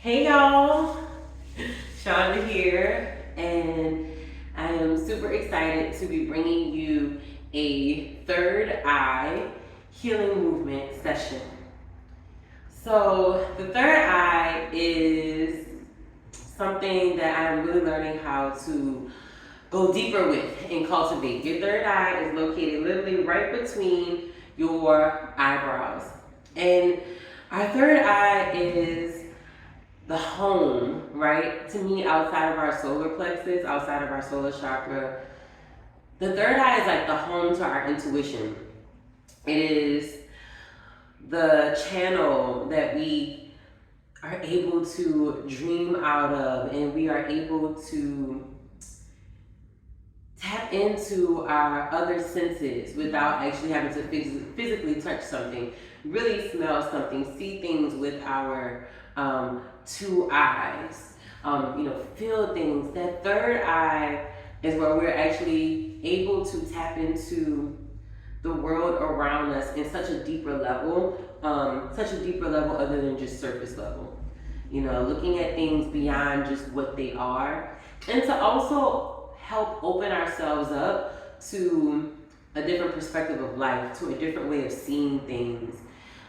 Hey y'all, Shanda here, and I am super excited to be bringing you a third eye healing movement session. So, the third eye is something that I'm really learning how to go deeper with and cultivate. Your third eye is located literally right between your eyebrows, and our third eye is the home, right? To me, outside of our solar plexus, outside of our solar chakra, the third eye is like the home to our intuition. It is the channel that we are able to dream out of, and we are able to tap into our other senses without actually having to physically touch something, really smell something, see things with our two eyes, feel things. That third eye is where we're actually able to tap into the world around us in such a deeper level, other than just surface level. Looking at things beyond just what they are, and to also help open ourselves up to a different perspective of life, to a different way of seeing things.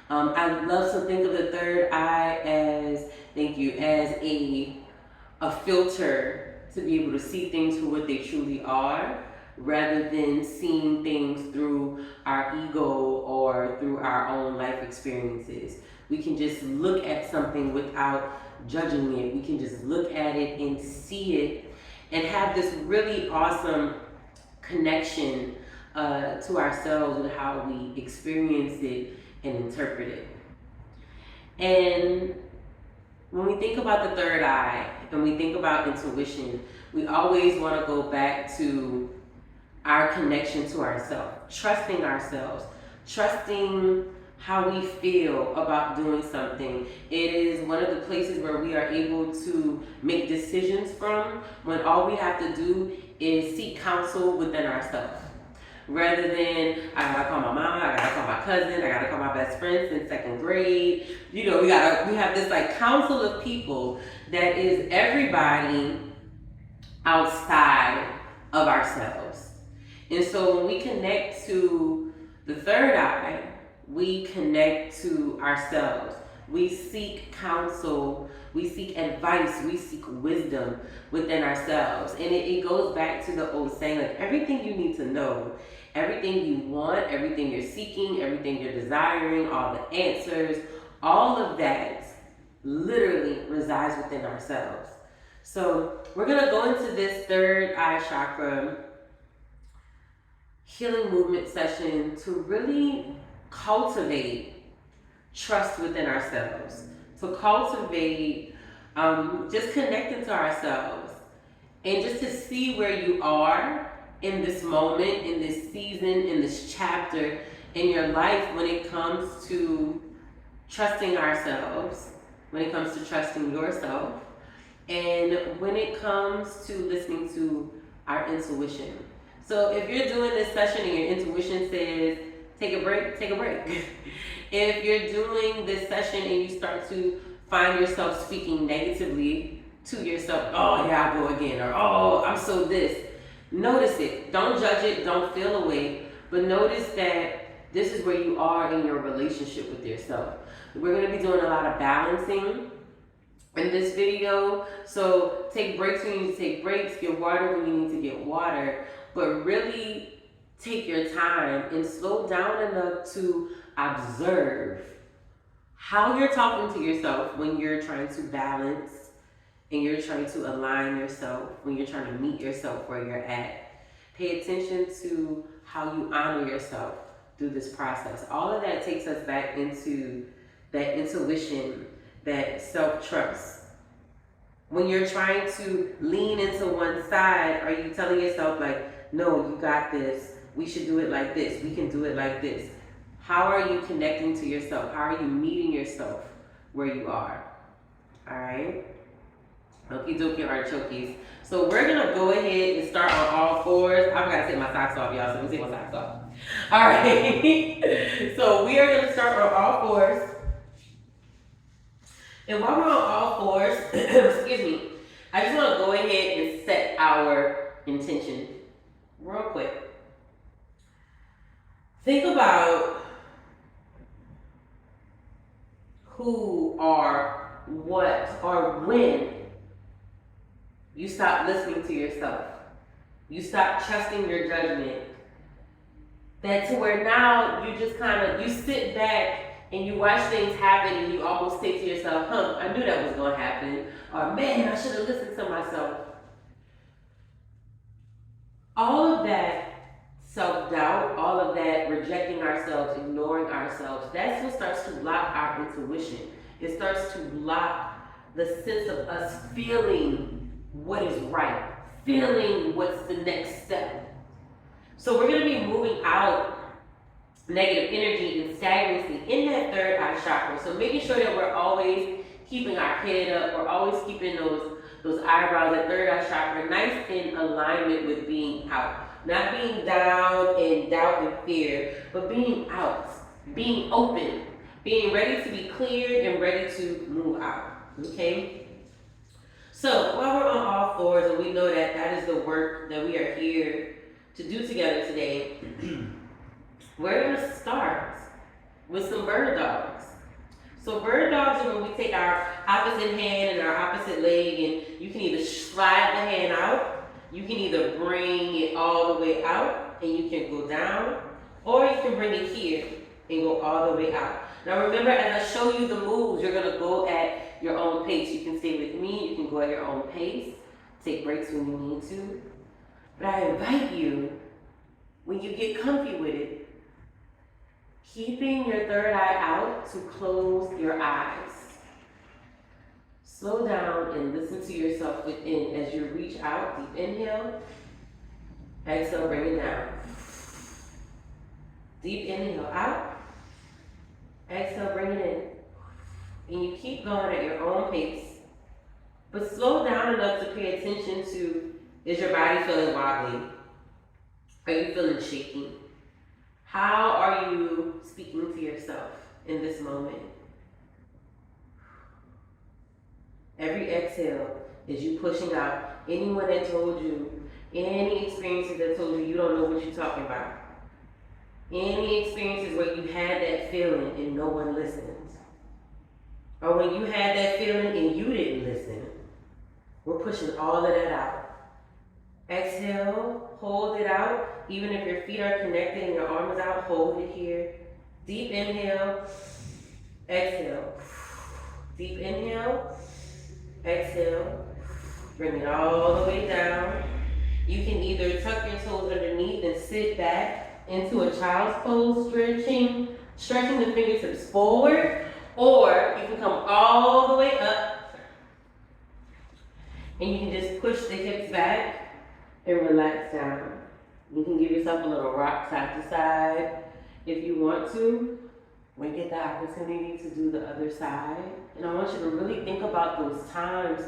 I love to think of the third eye as, as a filter to be able to see things for what they truly are, rather than seeing things through our ego or through our own life experiences. We can just look at something without judging it. We can just look at it and see it and have this really awesome connection to ourselves with how we experience it and interpret it. And when we think about the third eye and we think about intuition, we always want to go back to our connection to ourselves, trusting how we feel about doing something. It is one of the places where we are able to make decisions from, when all we have to do is seek counsel within ourselves. Rather than, I gotta call my mom, I gotta call my cousin, I gotta call my best friend since second grade. We have this like council of people that is everybody outside of ourselves. And so when we connect to the third eye, we connect to ourselves. We seek counsel, we seek advice, we seek wisdom within ourselves. And it goes back to the old saying, like, everything you need to know, everything you want, everything you're seeking, everything you're desiring, all the answers, all of that literally resides within ourselves. So we're gonna go into this third eye chakra healing movement session to really cultivate trust within ourselves, to cultivate just connecting to ourselves, and just to see where you are in this moment, in this season, in this chapter in your life when it comes to trusting ourselves, when it comes to trusting yourself, and when it comes to listening to our intuition. So if you're doing this session and your intuition says, take a break, take a break. If you're doing this session and you start to find yourself speaking negatively to yourself, oh, yeah, I go again, or oh, I'm so this. Notice it. Don't judge it. Don't feel away. But notice that this is where you are in your relationship with yourself. We're going to be doing a lot of balancing in this video. So take breaks when you need to take breaks. Get water when you need to get water. But really take your time and slow down enough to observe how you're talking to yourself when you're trying to balance and you're trying to align yourself, when you're trying to meet yourself where you're at. Pay attention to how you honor yourself through this process. All of that takes us back into that intuition, that self-trust. When you're trying to lean into one side, are you telling yourself like, no, you got this, we should do it like this, we can do it like this? How are you connecting to yourself? How are you meeting yourself where you are? All right? Okie dokie artichokes. So we're gonna go ahead and start on all fours. I gotta take my socks off, y'all, so let me take my socks off. All right. So we are gonna start on all fours. And while we're on all fours, excuse me, I just want to go ahead and set our intention real quick. Think about who or what or when you stop listening to yourself. You stop trusting your judgment. That to where now you just kind of, you sit back and you watch things happen and you almost say to yourself, I knew that was going to happen. Or, man, I should have listened to myself. All of that self-doubt, all of that rejecting ourselves, ignoring ourselves, that's what starts to block our intuition. It starts to block the sense of us feeling what is right, feeling what's the next step. So we're going to be moving out negative energy and stagnancy in that third eye chakra. So making sure that we're always keeping our head up, we're always keeping those eyebrows, that third eye chakra, nice in alignment with being out. Not being down in doubt and fear, but being out, being open, being ready to be cleared and ready to move out, okay? So while we're on all fours and we know that that is the work that we are here to do together today, we're gonna start with some bird dogs. So bird dogs are when we take our opposite hand and our opposite leg, and you can either slide the hand out, you can either bring it all the way out and you can go down, or you can bring it here and go all the way out. Now remember, as I show you the moves, you're gonna go at your own pace. You can stay with me, you can go at your own pace, take breaks when you need to. But I invite you, when you get comfy with it, keeping your third eye out, to close your eyes. Slow down and listen to yourself within as you reach out. Deep inhale, exhale, bring it down. Deep inhale out, exhale, bring it in. And you keep going at your own pace, but slow down enough to pay attention to, is your body feeling wobbly? Are you feeling shaky? How are you speaking to yourself in this moment? Every exhale is you pushing out anyone that told you, any experiences that told you don't know what you're talking about. Any experiences where you had that feeling and no one listened. Or when you had that feeling and you didn't listen. We're pushing all of that out. Exhale, hold it out. Even if your feet are connected and your arm is out, hold it here. Deep inhale, exhale. Deep inhale, exhale. Bring it all the way down. You can either tuck your toes underneath and sit back into a child's pose, stretching the fingertips forward, or you can come all the way up and you can just push the hips back and relax down. You can give yourself a little rock side to side if you want to. When you get the opportunity to do the other side. And I want you to really think about those times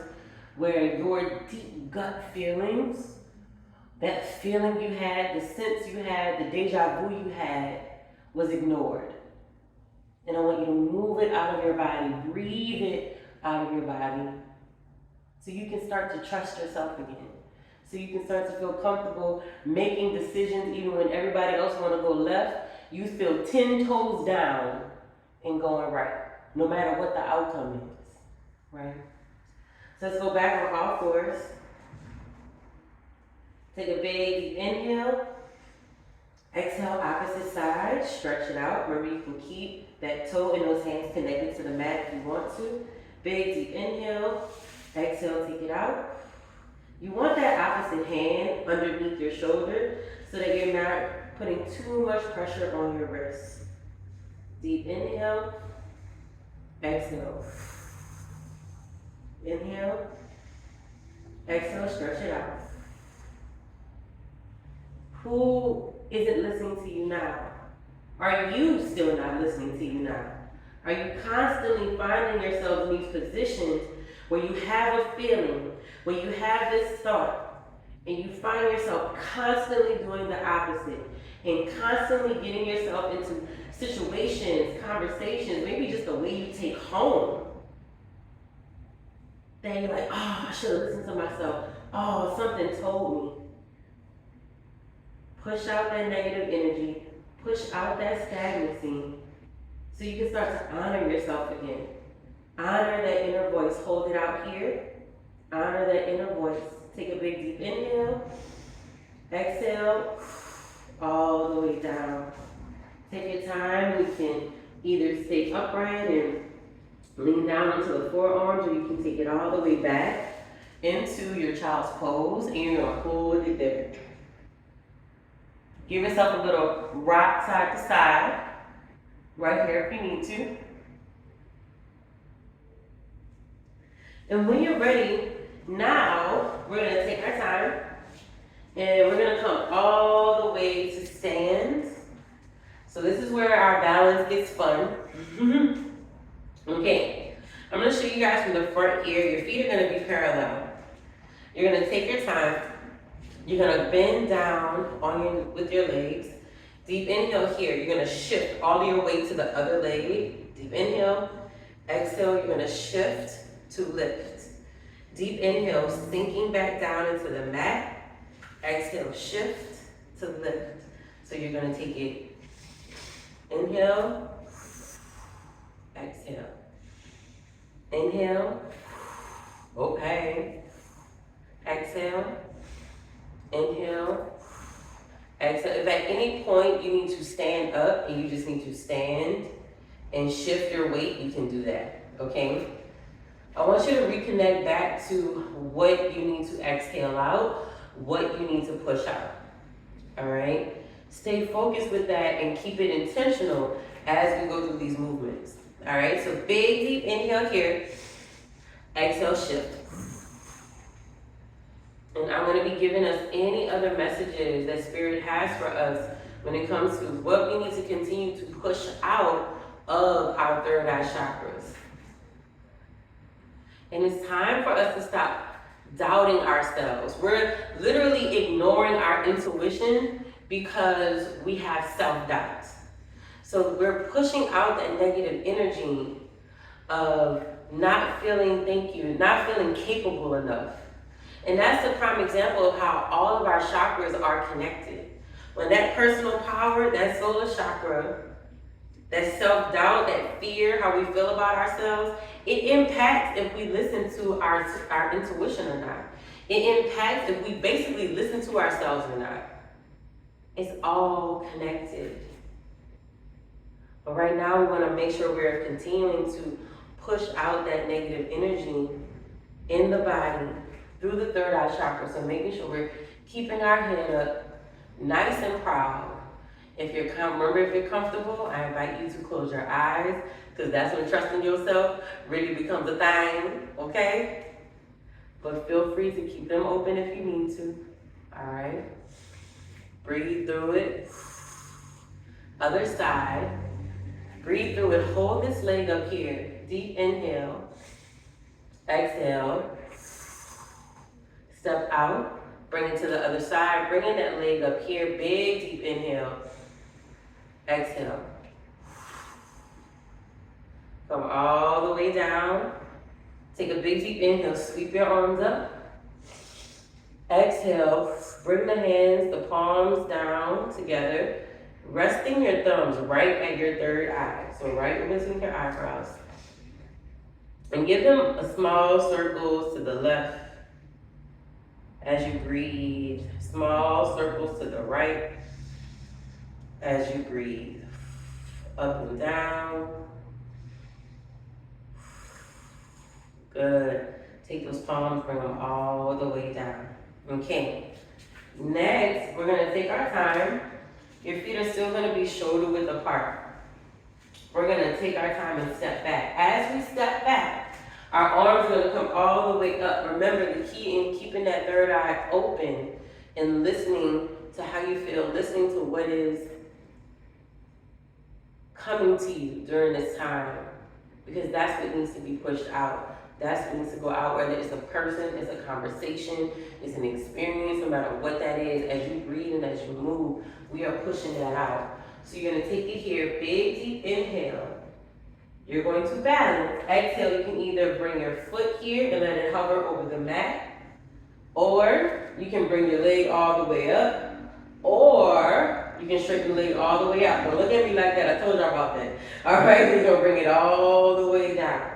where your deep gut feelings, that feeling you had, the sense you had, the deja vu you had, was ignored. And I want you to move it out of your body, breathe it out of your body, so you can start to trust yourself again. So you can start to feel comfortable making decisions even when everybody else want to go left. You feel 10 toes down and going right, no matter what the outcome is, right? So let's go back on all fours. Take a big deep inhale. Exhale, opposite side, stretch it out. Remember, you can keep that toe and those hands connected to the mat if you want to. Big deep inhale. Exhale, take it out. You want that opposite hand underneath your shoulder so that you're not putting too much pressure on your wrist. Deep inhale, exhale. Inhale, exhale, stretch it out. Who isn't listening to you now? Are you still not listening to you now? Are you constantly finding yourself in these positions where you have a feeling, where you have this thought, and you find yourself constantly doing the opposite and constantly getting yourself into situations, conversations, maybe just the way you take home, that you're like, oh, I should have listened to myself. Oh, something told me. Push out that negative energy. Push out that stagnancy. So you can start to honor yourself again. Honor that inner voice. Hold it out here. Honor that inner voice. Take a big deep inhale. Exhale. All the way down. Take your time. You can either stay upright and lean down into the forearms, or you can take it all the way back into your child's pose, and you're going to hold it there. Give yourself a little rock side to side, right here if you need to. And when you're ready, now we're going to take our time, and we're going to come all the way to stand. So this is where our balance gets fun. Okay, I'm going to show you guys from the front here. Your feet are going to be parallel. You're going to take your time. You're going to bend down with your legs. Deep inhale here. You're going to shift all of your weight to the other leg. Deep inhale. Exhale, you're going to shift to lift. Deep inhale, sinking back down into the mat. Exhale, shift to lift. So you're going to take it. Inhale. Exhale. Inhale. Okay. Exhale. Inhale. Exhale. If at any point you need to stand up and you just need to stand and shift your weight, you can do that. Okay? I want you to reconnect back to what you need to exhale out, what you need to push out. Alright? Stay focused with that and keep it intentional as we go through these movements. Alright? So big deep inhale here. Exhale, shift. And I'm going to be giving us any other messages that Spirit has for us when it comes to what we need to continue to push out of our third eye chakras. And it's time for us to stop doubting ourselves. We're literally ignoring our intuition because we have self-doubt. So we're pushing out that negative energy of not feeling, not feeling capable enough. And that's a prime example of how all of our chakras are connected. When that personal power, that solar chakra, that self-doubt, that fear, how we feel about ourselves, it impacts if we listen to our intuition or not. It impacts if we basically listen to ourselves or not. It's all connected. But right now we want to make sure we're continuing to push out that negative energy in the body through the third eye chakra. So making sure we're keeping our head up nice and proud. If you're comfortable, I invite you to close your eyes, because that's when trusting yourself really becomes a thing, okay? But feel free to keep them open if you need to. All right? Breathe through it. Other side. Breathe through it. Hold this leg up here. Deep inhale. Exhale. Step out. Bring it to the other side. Bringing that leg up here. Big deep inhale. Exhale. Come all the way down. Take a big deep inhale. Sweep your arms up. Exhale. Bring the hands, the palms down together. Resting your thumbs right at your third eye. So right in between your eyebrows. And give them a small circles to the left as you breathe. Small circles to the right as you breathe. Up and down. Good. Take those palms, bring them all the way down. Okay. Next, we're going to take our time. Your feet are still going to be shoulder width apart. We're going to take our time and step back. As we step back, our arms are going to come all the way up. Remember, the key in keeping that third eye open and listening to how you feel, listening to what is coming to you during this time, because that's what needs to be pushed out. That's what needs to go out, whether it's a person, it's a conversation, it's an experience, no matter what that is. As you breathe and as you move, we are pushing that out. So you're going to take it here, big deep inhale. You're going to balance. Exhale, you can either bring your foot here and let it hover over the mat, or you can bring your leg all the way up, or you can straighten the leg all the way out. Don't look at me like that. I told y'all about that. All right, then you're going to bring it all the way down.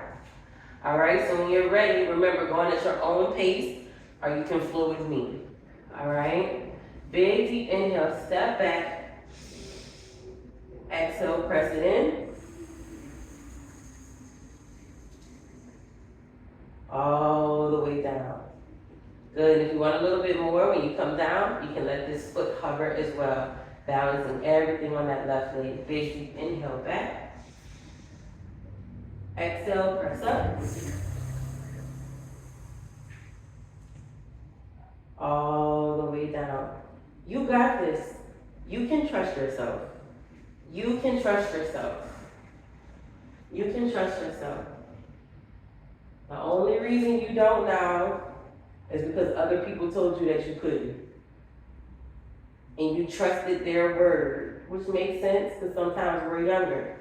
All right, so when you're ready, remember, going at your own pace, or you can flow with me. All right, big, deep inhale, step back. Exhale, press it in. All the way down. Good, if you want a little bit more, when you come down, you can let this foot hover as well, balancing everything on that left leg. Big, deep inhale, back. Exhale, press up. All the way down. You got this. You can trust yourself. You can trust yourself. You can trust yourself. The only reason you don't now is because other people told you that you couldn't. And you trusted their word, which makes sense because sometimes we're younger.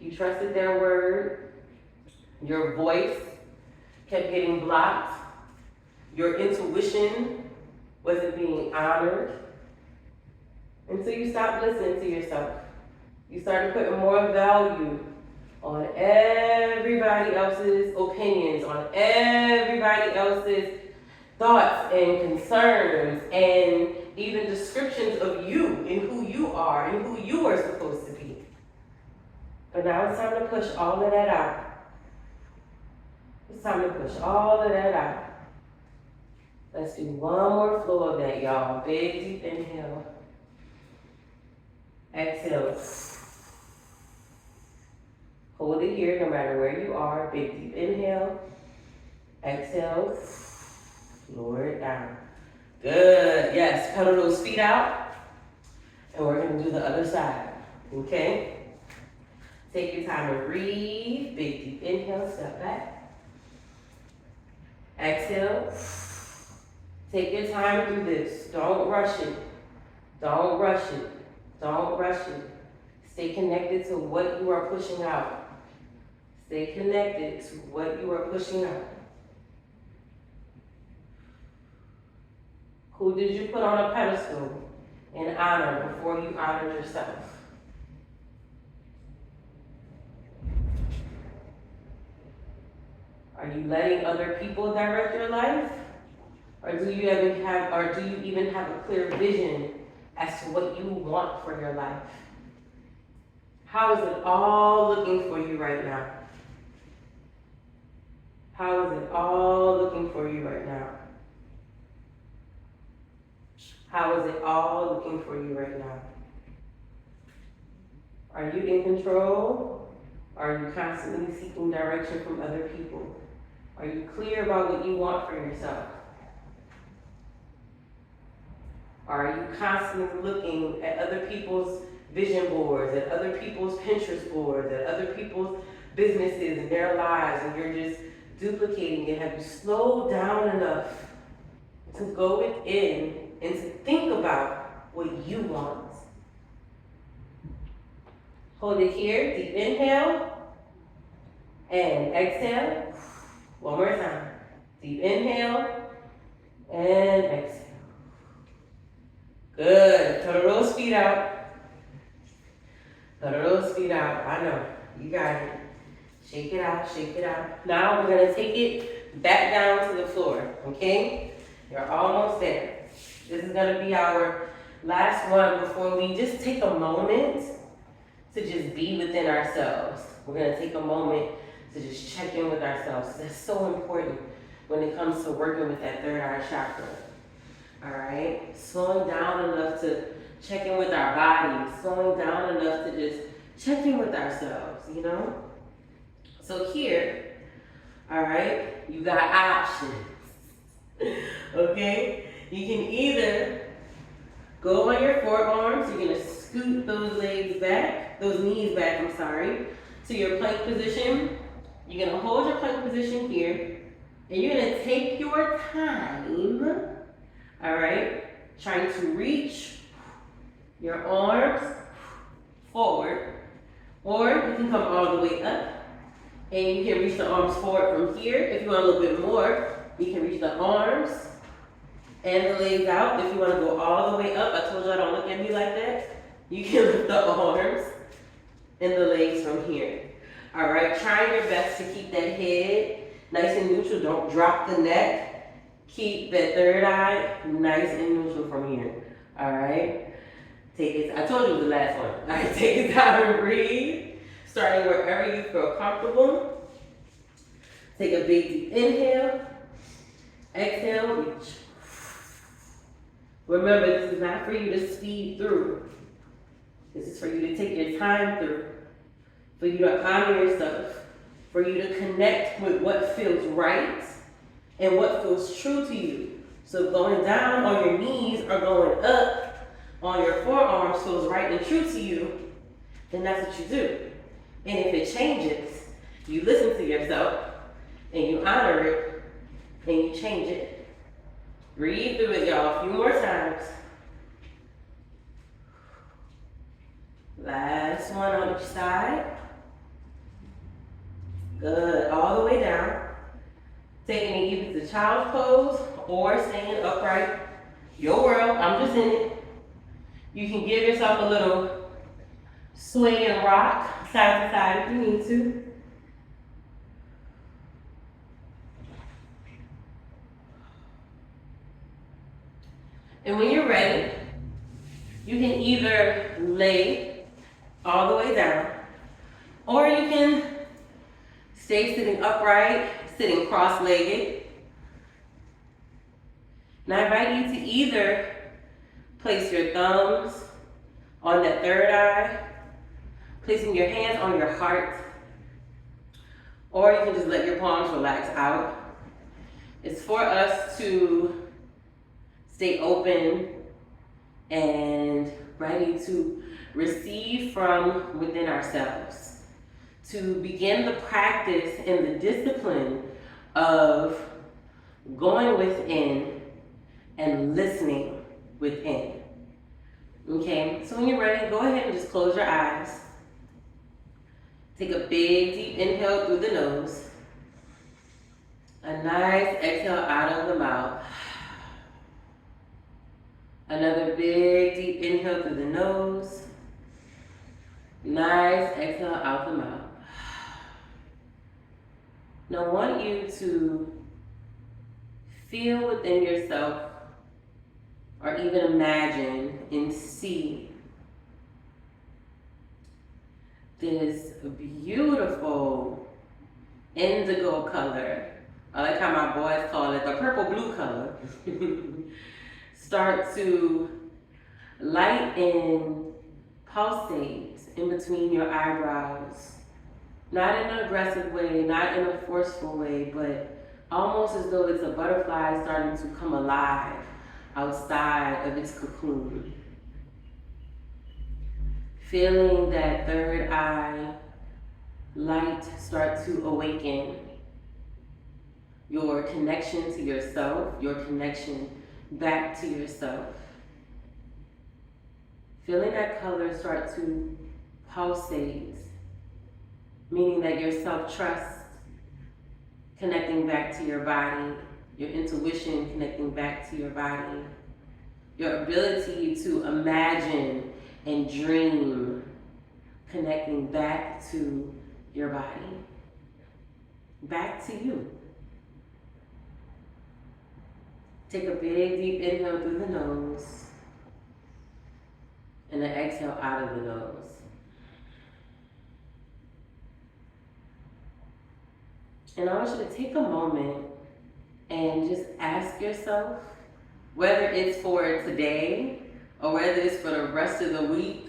You trusted their word. Your voice kept getting blocked. Your intuition wasn't being honored. Until you stopped listening to yourself. You started putting more value on everybody else's opinions, on everybody else's thoughts and concerns, and even descriptions of you and who you are and who you are supposed to be. But now it's time to push all of that out. It's time to push all of that out. Let's do one more flow of that, y'all. Big, deep inhale. Exhale. Hold it here no matter where you are. Big, deep inhale. Exhale. Lower it down. Good. Yes. Pedal those feet out. And we're going to do the other side. Okay? Take your time and breathe. Big, deep inhale. Step back. Exhale. Take your time through this. Don't rush it. Don't rush it. Don't rush it. Stay connected to what you are pushing out. Stay connected to what you are pushing out. Who did you put on a pedestal and honor before you honored yourself? Are you letting other people direct your life? Or do you even have a clear vision as to what you want for your life? How is it all looking for you right now? How is it all looking for you right now? How is it all looking for you right now? Are you in control? Are you constantly seeking direction from other people? Are you clear about what you want for yourself? Are you constantly looking at other people's vision boards, at other people's Pinterest boards, at other people's businesses and their lives, and you're just duplicating it? Have you slowed down enough to go within and to think about what you want? Hold it here, deep inhale, and exhale. One more time. Deep inhale, and exhale. Good. Pedal those feet out. Pedal those feet out. I know. You got it. Shake it out, shake it out. Now we're going to take it back down to the floor, okay? You're almost there. This is going to be our last one before we just take a moment to just be within ourselves. We're going to take a moment to just check in with ourselves. That's so important when it comes to working with that third eye chakra. All right? Slowing down enough to check in with our bodies. Slowing down enough to just check in with ourselves, you know? So here, all right, you got options, okay? You can either go on your forearms. You're going to scoot those legs back, those knees back, to your plank position. You're going to hold your plank position here, and you're going to take your time, all right, trying to reach your arms forward Or you can come all the way up and you can reach the arms forward from here. If you want a little bit more, you can reach the arms and the legs out. If you want to go all the way up, I told you I don't look at me like that. You can lift the arms and the legs from here. All right, trying your best to keep that head nice and neutral. Don't drop the neck. Keep that third eye nice and neutral from here. All right, take it. I told you it was the last one. All right, take it down and breathe. Starting wherever you feel comfortable. Take a big deep inhale. Exhale, reach. Remember, this is not for you to speed through. This is for you to take your time through. For you to honor yourself. For you to connect with what feels right and what feels true to you. So if going down on your knees or going up on your forearms feels right and true to you, then that's what you do. And if it changes, you listen to yourself and you honor it and you change it. Breathe through it, y'all, a few more times. Last one on each side. Good, all the way down. Taking it either to child's pose or staying upright. Your world, I'm just in it. You can give yourself a little sway and rock side to side if you need to. And when you're ready, you can either lay all the way down, or you can stay sitting upright, sitting cross-legged. And I invite you to either place your thumbs on that third eye, placing your hands on your heart, or you can just let your palms relax out. It's for us to stay open and ready to receive from within ourselves, to begin the practice and the discipline of going within and listening within. Okay, so when you're ready, go ahead and just close your eyes. Take a big deep inhale through the nose. A nice exhale out of the mouth. Another big deep inhale through the nose. Nice exhale out the mouth. Now I want you to feel within yourself, or even imagine and see this beautiful indigo color. I like how my boys call it the purple blue color. Start to light and pulsate in between your eyebrows. Not in an aggressive way, not in a forceful way, but almost as though it's a butterfly starting to come alive outside of its cocoon. Feeling that third eye light start to awaken. Your connection to yourself, your connection back to yourself. Feeling that color start to pulsate, meaning that your self-trust connecting back to your body, your intuition connecting back to your body, your ability to imagine and dream connecting back to your body, back to you. Take a big deep inhale through the nose and an exhale out of the nose. And I want you to take a moment and just ask yourself, whether it's for today or whether it's for the rest of the week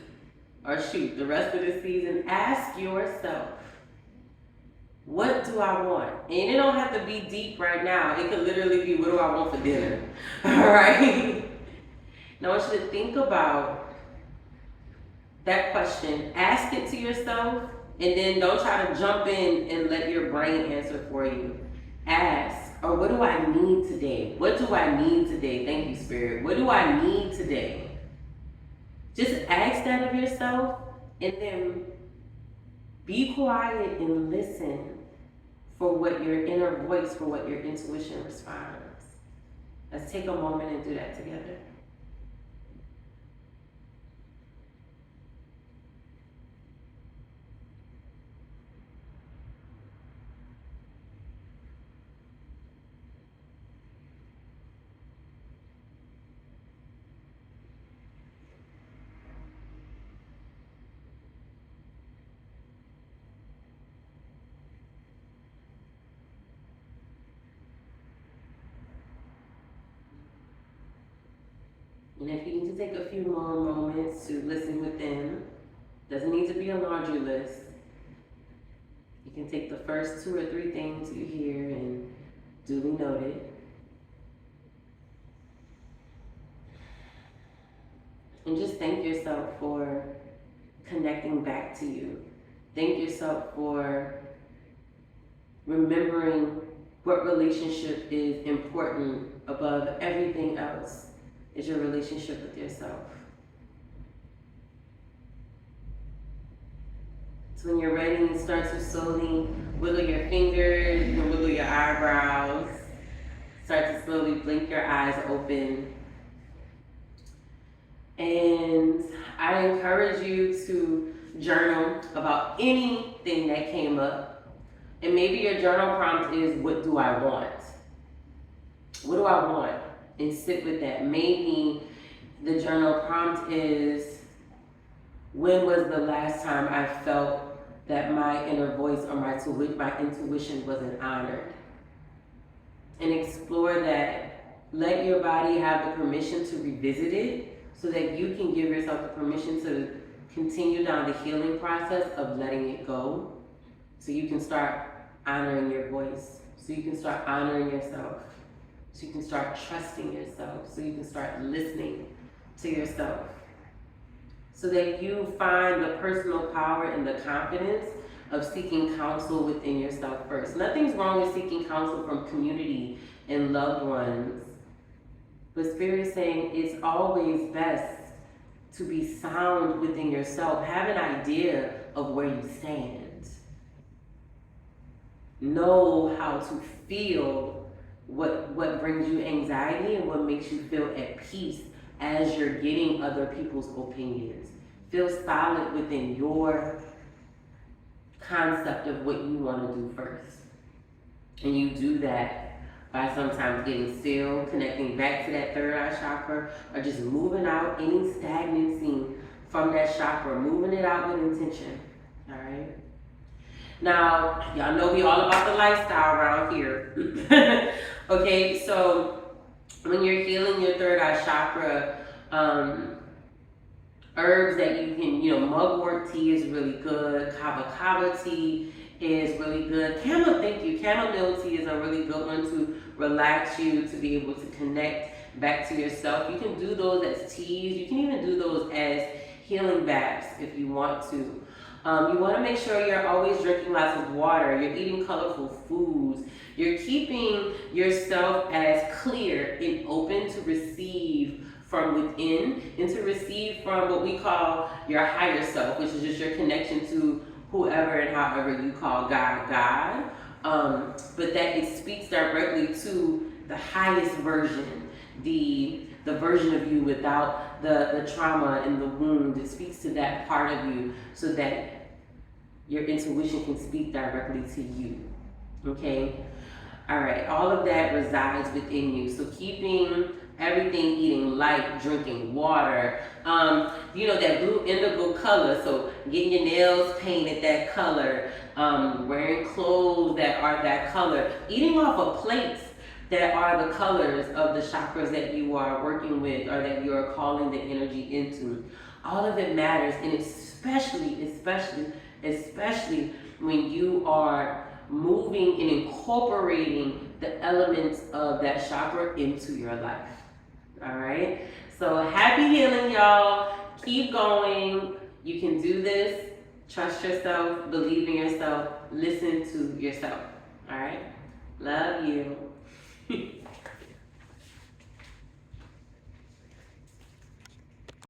or shoot, the rest of the season, ask yourself, what do I want? And it don't have to be deep right now. It could literally be, what do I want for dinner? All right? Now I want you to think about that question. Ask it to yourself, and then don't try to jump in and let your brain answer for you. Ask, or what do I need today? What do I need today? Thank you, Spirit. What do I need today? Just ask that of yourself, and then Be quiet and listen for what your inner voice, for what your intuition responds. Let's take a moment and do that together. And if you need to take a few more moments to listen within, doesn't need to be a laundry list. You can take the first 2 or 3 things you hear and duly note it. And just thank yourself for connecting back to you. Thank yourself for remembering what relationship is important above everything else is your relationship with yourself. So when you're ready, you start to slowly wiggle your fingers, you can wiggle your eyebrows, start to slowly blink your eyes open. And I encourage you to journal about anything that came up. And maybe your journal prompt is, what do I want? What do I want? And sit with that. Maybe the journal prompt is, when was the last time I felt that my inner voice or my intuition wasn't honored? And explore that. Let your body have the permission to revisit it so that you can give yourself the permission to continue down the healing process of letting it go. So you can start honoring your voice. So you can start honoring yourself. So you can start trusting yourself. So you can start listening to yourself. So that you find the personal power and the confidence of seeking counsel within yourself first. Nothing's wrong with seeking counsel from community and loved ones. But Spirit is saying it's always best to be sound within yourself. Have an idea of where you stand. Know how to feel what brings you anxiety and what makes you feel at peace as you're getting other people's opinions. Feel solid within your concept of what you want to do first. And you do that by sometimes getting still, connecting back to that third eye chakra, or just moving out any stagnancy from that chakra, moving it out with intention. All right? Now, y'all know we all about the lifestyle around here. Okay, so when you're healing your third eye chakra, herbs that you can, mugwort tea is really good. Kava tea is really good. Chamomile tea is a really good one to relax you, to be able to connect back to yourself. You can do those as teas. You can even do those as healing baths if you want to. You want to make sure you're always drinking lots of water. You're eating colorful foods. You're keeping yourself as clear and open to receive from within and to receive from what we call your higher self, which is just your connection to whoever and however you call God. But that it speaks directly to the highest version, the version of you without the trauma and the wound. It speaks to that part of you so that your intuition can speak directly to you. Okay? All right, all of that resides within you. So keeping everything, eating light, drinking water, that blue indigo color, so getting your nails painted that color, wearing clothes that are that color, eating off of plates that are the colors of the chakras that you are working with or that you are calling the energy into. All of it matters, and especially when you are moving and incorporating the elements of that chakra into your life. All right? So happy healing, y'all. Keep going. You can do this. Trust yourself. Believe in yourself. Listen to yourself. All right? Love you.